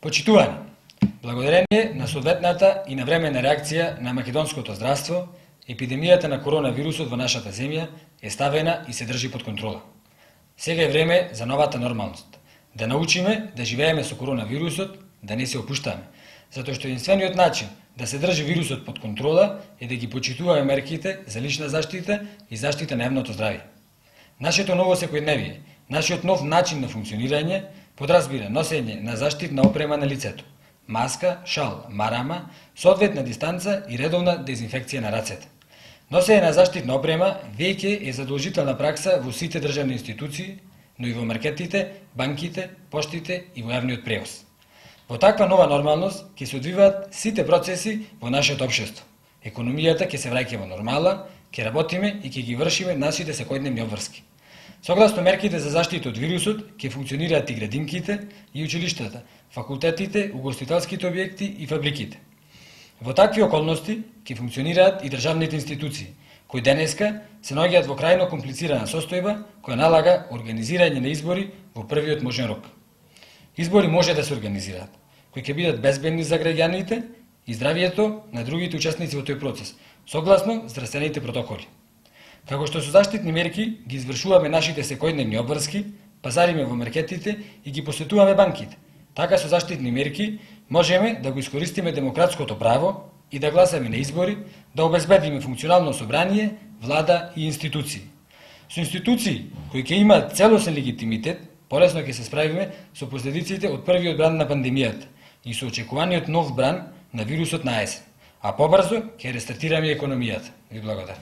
Почитувани, благодарение на соодветната и навременна реакција на македонското здравство, епидемијата на коронавирусот во нашата земја е ставена и се држи под контрола. Сега е време за новата нормалност. Да научиме да живееме со коронавирусот, да не се опуштаме, затоа што единствениот начин да се држи вирусот под контрола е да ги почитуваме мерките за лична заштита и заштита на јавното здравје. Нашето ново секојдневие, нашиот нов начин на функционирање подразбира носење на заштитна опрема на лицето, маска, шал, марама, соодветна дистанца и редовна дезинфекција на рацете. Носење на заштитна опрема веќе е задолжителна пракса во сите државни институции, но и во маркетите, банките, поштите и во јавниот превоз. Во таква нова нормалност ќе се одвиваат сите процеси во нашето општество. Економијата ќе се враќа во нормала, ќе работиме и ќе ги вршиме нашите секојдневни обврски. Согласно мерките за заштита од вирусот, ќе функционираат и градинките, и училиштата, факултетите, угостителските објекти и фабриките. Во такви околности ќе функционираат и државните институции, кои денеска се наоѓаат во крајно комплицирана состојба која налага организирање на избори во првиот можен рок. Избори може да се организираат, кои ќе бидат безбедни за граѓаните и здравието на другите учесници во тој процес, согласно здравствените протоколи. Како што со заштитни мерки ги извршуваме нашите секојдневни обврски, пазариме во маркетите и ги посетуваме банките, така со заштитни мерки можеме да го искористиме демократското право и да гласаме на избори, да обезбедиме функционално собрание, влада и институции. Со институции кои ќе имаат целосен легитимитет, полесно ќе се справиме со последиците од првиот бран на пандемијата и со очекуваниот нов бран на вирусот на есен, а побрзо ќе рестартираме економијата. Ви благодарам.